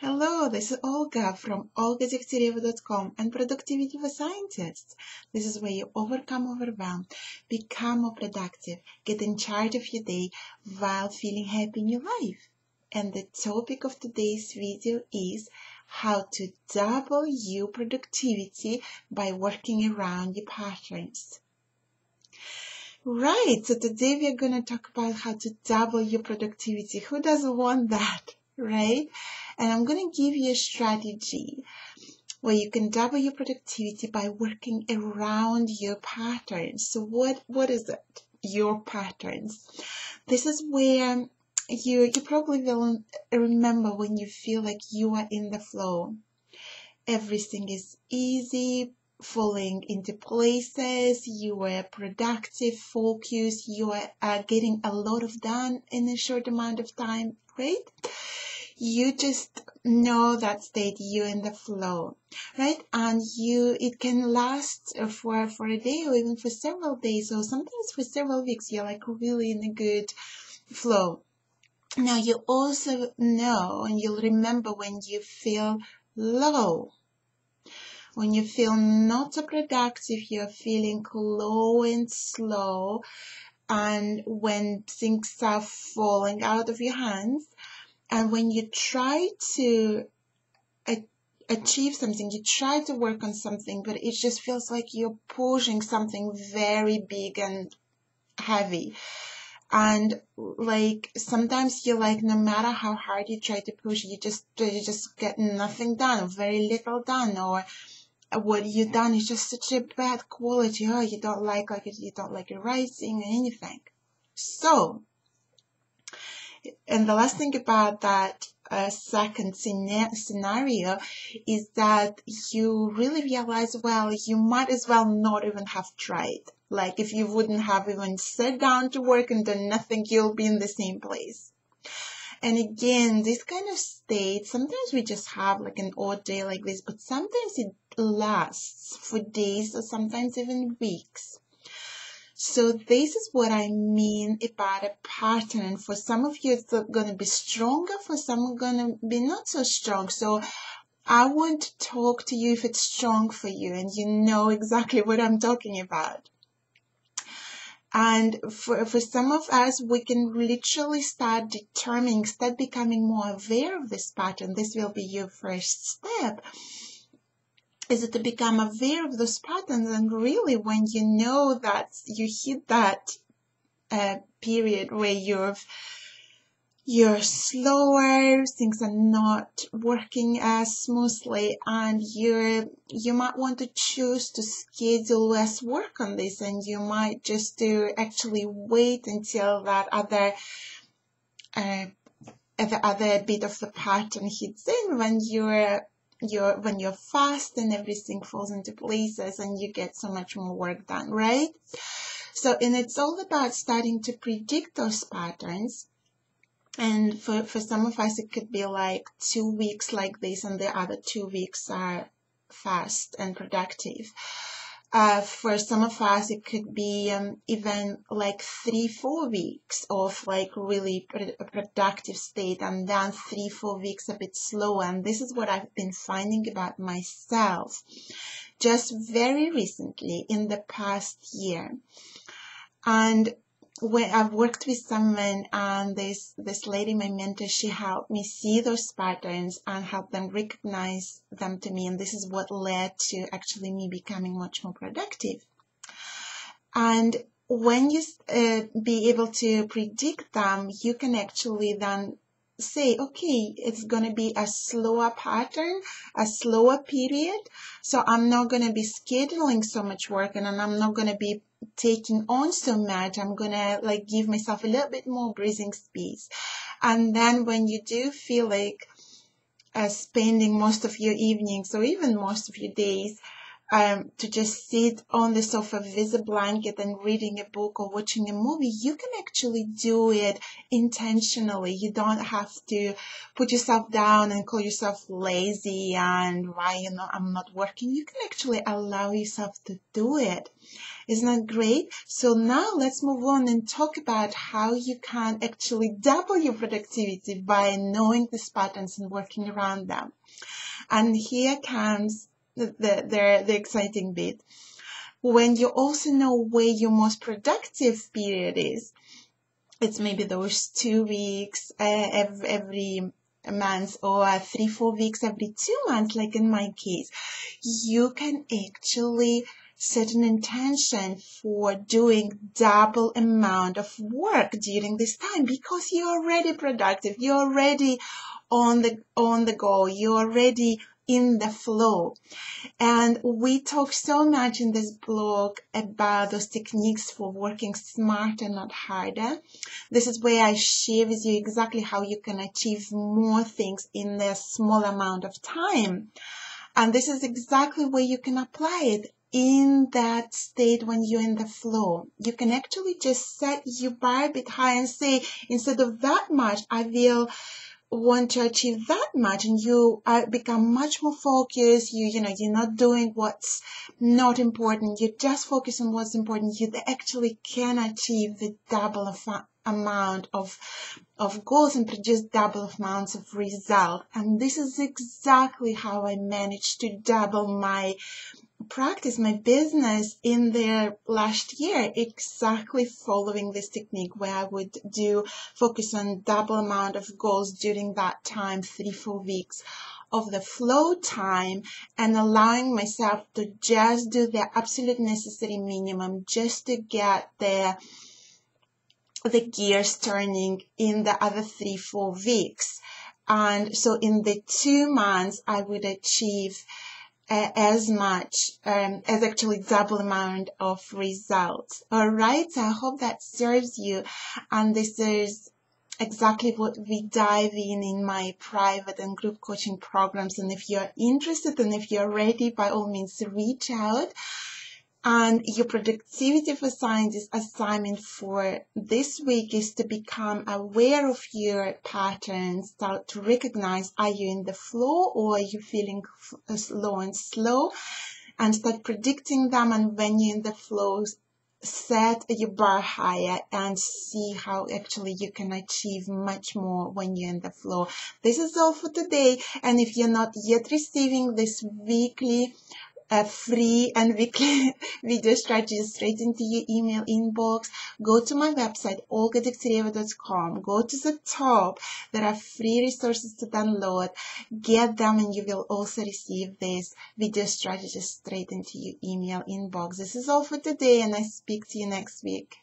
Hello, this is Olga from olgadegtyaryeva.com and Productivity for Scientists. This is where you overcome overwhelm, become more productive, get in charge of your day while feeling happy in your life. And the topic of today's video is how to double your productivity by working around your patterns. Right, so today we are going to talk about how to double your productivity. Who doesn't want that, right? And I'm going to give you a strategy where you can double your productivity by working around your patterns. So what is it? Your patterns. This is where you probably will remember when you feel like you are in the flow. Everything is easy, falling into places, you are productive, focused, you are getting a lot of done in a short amount of time, right? You just know that state, you're in the flow, right? And it can last for a day or even for several days, or sometimes for several weeks. You're like really in a good flow. Now you also know, and you'll remember when you feel low. When you feel not so productive, you're feeling low and slow, and when things are falling out of your hands, and when you try to achieve something, you try to work on something, but it just feels like you're pushing something very big and heavy. And like sometimes you're like, no matter how hard you try to push, you just get nothing done, or very little done, or what you've done is just such a bad quality. Oh, you don't like it, you don't like your writing or anything. So, and the last thing about that second scenario is that you really realize, well, you might as well not even have tried. Like if you wouldn't have even sat down to work and done nothing, you'll be in the same place. And again, this kind of state, sometimes we just have like an odd day like this, but sometimes it lasts for days or sometimes even weeks. So this is what I mean about a pattern. For some of you, it's going to be stronger. For some, going to be not so strong. So I want to talk to you if it's strong for you and you know exactly what I'm talking about. And for some of us, we can literally start becoming more aware of this pattern. This will be your first step. Is it to become aware of those patterns, and really when you know that you hit that period where you're slower, things are not working as smoothly, and you might want to choose to schedule less work on this, and you might just to actually wait until that other bit of the pattern hits in when you're fast and everything falls into places and you get so much more work done, right? So, and it's all about starting to predict those patterns. And for some of us, it could be like 2 weeks like this, and the other 2 weeks are fast and productive. For some of us, it could be even like 3-4 weeks of like really productive state, and then 3-4 weeks a bit slower. And this is what I've been finding about myself just very recently in the past year. And when I've worked with someone, and this lady, my mentor, she helped me see those patterns and help them recognize them to me. And this is what led to actually me becoming much more productive. And when you be able to predict them, you can actually then say, okay, it's going to be a slower pattern, a slower period. So I'm not going to be scheduling so much work, and I'm not going to be taking on so much. I'm going to like give myself a little bit more breathing space. And then when you do feel like spending most of your evenings or even most of your days to just sit on the sofa with a blanket and reading a book or watching a movie, you can actually do it intentionally. You don't have to put yourself down and call yourself lazy and why, I'm not working. You can actually allow yourself to do it. Isn't that great? So now let's move on and talk about how you can actually double your productivity by knowing these patterns and working around them. And here comes the exciting bit. When you also know where your most productive period is, it's maybe those 2 weeks every month or 3-4 weeks every 2 months, like in my case, you can actually set an intention for doing double amount of work during this time because you're already productive, you're already on the go, you're already in the flow. And we talk so much in this blog about those techniques for working smarter, not harder. This is where I share with you exactly how you can achieve more things in a small amount of time. And this is exactly where you can apply it in that state when you're in the flow. You can actually just set your bar a bit high and say, instead of that much, I will want to achieve that much, and you become much more focused. You're not doing what's not important. You just focus on what's important. You actually can achieve the double of amount of goals and produce double amounts of result. And this is exactly how I managed to double my practice, my business in the last year, exactly following this technique where I would focus on double amount of goals during that time, 3-4 weeks of the flow time, and allowing myself to just do the absolute necessary minimum just to get the gears turning in the other 3-4 weeks. And so in the 2 months, I would achieve as much as actually double amount of results. All right, so I hope that serves you, and this is exactly what we dive in my private and group coaching programs. And if you're interested and if you're ready, by all means reach out. And your productivity for scientist assignment for this week is to become aware of your patterns, start to recognize, are you in the flow or are you feeling low and slow, and start predicting them. And when you're in the flow, set your bar higher and see how actually you can achieve much more when you're in the flow. This is all for today. And if you're not yet receiving this weekly free and weekly video strategies straight into your email inbox, go to my website, olgadegtyaryeva.com. Go to the top. There are free resources to download. Get them and you will also receive these video strategies straight into your email inbox. This is all for today, and I speak to you next week.